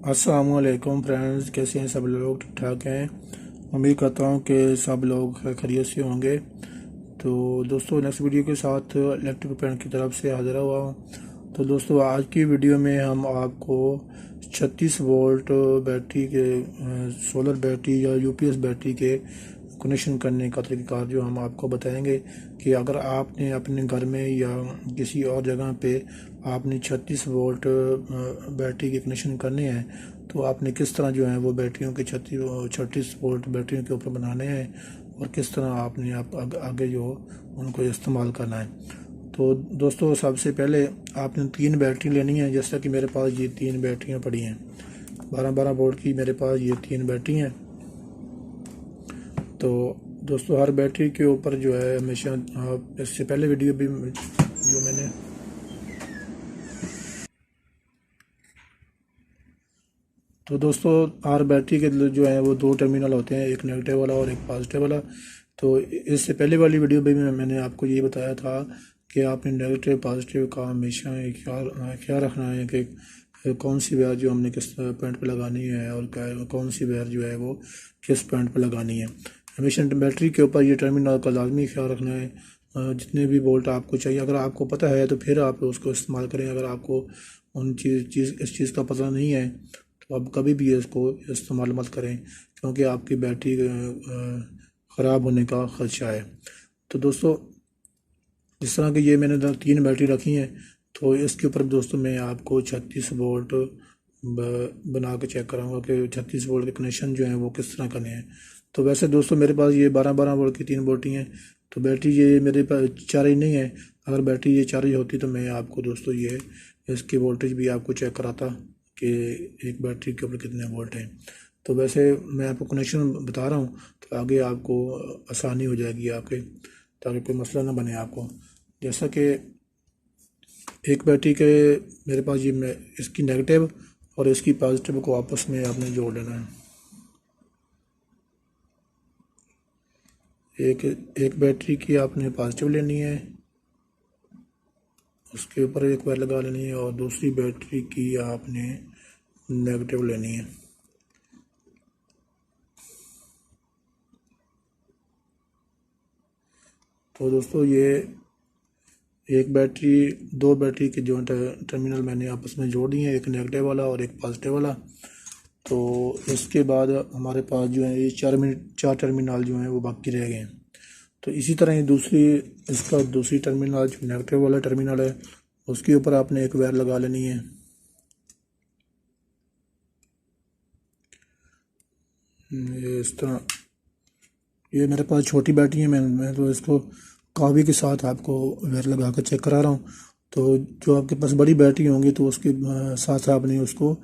अस्सलामुअलैकुम फ्रेंड्स, कैसे हैं सब लोग? ठीक ठाक हैं। उम्मीद करता हूं कि सब लोग खैरियत से होंगे। तो दोस्तों, नेक्स्ट वीडियो के साथ इलेक्ट्रिक पैन की तरफ से हाजिर हुआ हूँ। तो दोस्तों, आज की वीडियो में हम आपको 36 वोल्ट बैटरी के सोलर बैटरी या यूपीएस बैटरी के कनेक्शन करने का तरीक़ाकार जो हम आपको बताएंगे कि अगर आपने अपने घर में या किसी और जगह पे आपने 36 वोल्ट बैटरी के कनेक्शन करने हैं, तो आपने किस तरह जो है वो बैटरियों के 36 वोल्ट बैटरियों के ऊपर बनाने हैं और किस तरह आपने आगे जो उनको इस्तेमाल करना है। तो दोस्तों, सबसे पहले आपने 3 बैटरी लेनी है। जैसा कि मेरे पास ये 3 बैटरियाँ पड़ी हैं, 12-12 वोल्ट की मेरे पास ये 3 बैटरी हैं। तो दोस्तों, हर बैटरी के ऊपर जो है हमेशा इससे पहले वीडियो भी जो मैंने तो दोस्तों, हर बैटरी के जो है वो 2 टर्मिनल होते हैं, एक नेगेटिव वाला और एक पॉजिटिव वाला। तो इससे पहले वाली वीडियो में मैंने आपको ये बताया था कि आपने नेगेटिव पॉजिटिव का हमेशा ख्याल रखना है कि कौन सी वायर जो हमने किस पॉइंट पर लगानी है और कौन सी वायर जो है वो किस पॉइंट पर लगानी है। हमेशा बैटरी के ऊपर ये टर्मिनल का लाजमी ख्याल रखना है। जितने भी वोल्ट आपको चाहिए, अगर आपको पता है तो फिर आप उसको इस्तेमाल करें। अगर आपको इस चीज़ का पता नहीं है तो आप कभी भी इसको इस्तेमाल मत करें, क्योंकि आपकी बैटरी ख़राब होने का ख़दशा है। तो दोस्तों, जिस तरह कि ये मैंने 3 बैटरी रखी हैं, तो इसके ऊपर दोस्तों मैं आपको 36 वोल्ट बना के चेक कराऊंगा कि 36 वोल्ट के कनेक्शन जो हैं वो किस तरह करने हैं। तो वैसे दोस्तों, मेरे पास ये 12-12 वोल्ट की 3 बैटरी हैं। तो बैटरी ये मेरे पास चार्ज नहीं है। अगर बैटरी ये चार्ज होती तो मैं आपको दोस्तों ये इसकी वोल्टेज भी आपको चेक कराता कि एक बैटरी के ऊपर कितने वोल्ट हैं। तो वैसे मैं आपको कनेक्शन बता रहा हूँ, तो आगे आपको आसानी हो जाएगी आपके, ताकि कोई मसला ना बने आपको। जैसा कि एक बैटरी के मेरे पास ये इसकी नेगेटिव और इसकी पॉजिटिव को आपस में आपने जोड़ लेना है। एक बैटरी की आपने पॉजिटिव लेनी है, उसके ऊपर एक वायर लगा लेनी है, और दूसरी बैटरी की आपने नेगेटिव लेनी है। तो दोस्तों, ये एक बैटरी 2 बैटरी के जो टर्मिनल मैंने आपस में जोड़ दिए हैं, एक नेगेटिव वाला और एक पॉजिटिव वाला। तो इसके बाद हमारे पास जो है ये 4 टर्मिनल जो हैं वो बाकी रह गए हैं। तो इसी तरह ही दूसरी टर्मिनल जो नेगेटिव वाला टर्मिनल है, उसके ऊपर आपने एक वायर लगा लेनी है। ये इस तरह, ये मेरे पास छोटी बैटरी है। मैं तो इसको कावी के साथ आपको वायर लगा कर चेक करा रहा हूँ। तो जो आपके पास बड़ी बैटरी होंगी तो उसके साथ आपने उसको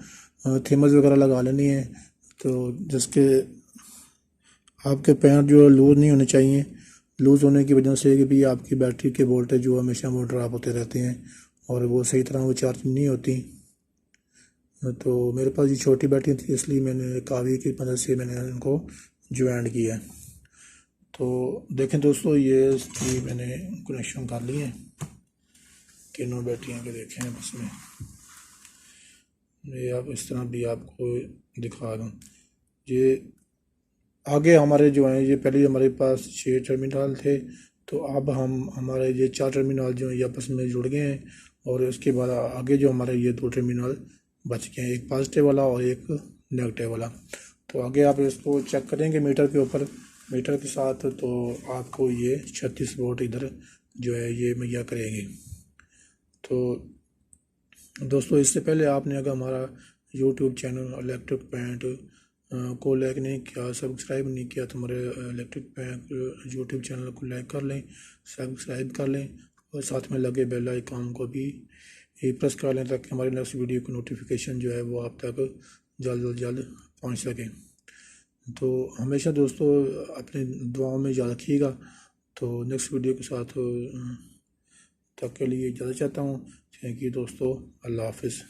थेमस वगैरह लगा लेनी है, तो जिसके आपके पैर जो लूज़ नहीं होने चाहिए। लूज़ होने की वजह से कि भी आपकी बैटरी के वोल्टेज जो हमेशा वो ड्रॉप होते रहते हैं और वो सही तरह वो चार्ज नहीं होती। तो मेरे पास ये छोटी बैटरी थी, इसलिए मैंने कावी की मदद से मैंने इनको ज्वाइन किया। तो देखें दोस्तों, ये इसकी मैंने कनेक्शन कर लिए हैं तीनों बैटरियों के। देखें बस में ये आप इस तरह भी आपको दिखा दूँ। ये आगे हमारे जो हैं, ये पहले हमारे पास 6 टर्मिनल थे, तो अब हमारे ये 4 टर्मिनल जो हैं ये आपस में जुड़ गए हैं। और उसके बाद आगे जो हमारे ये 2 टर्मिनल बच गए हैं, एक पॉजिटिव वाला और एक नेगेटिव वाला। तो आगे आप इसको चेक करेंगे मीटर के ऊपर, मीटर के साथ, तो आपको ये 36 वोल्ट इधर जो है ये मुहैया करेंगे। तो दोस्तों, इससे पहले आपने अगर हमारा यूट्यूब चैनल इलेक्ट्रिक पैंट को लाइक नहीं किया, सब्सक्राइब नहीं किया, तो हमारे इलेक्ट्रिक पैंट यूट्यूब चैनल को लाइक कर लें, सब्सक्राइब कर लें और साथ में लगे बेल आइकन को भी प्रेस कर लें, ताकि हमारी नेक्स्ट वीडियो की नोटिफिकेशन जो है वो आप तक जल्द पहुंच सके। तो हमेशा दोस्तों अपने दुआओं में याद रखिएगा। तो नेक्स्ट वीडियो के साथ तक के लिए इजाज़त चाहता हूँ। थैंक यू दोस्तों, अल्लाह हाफिज़।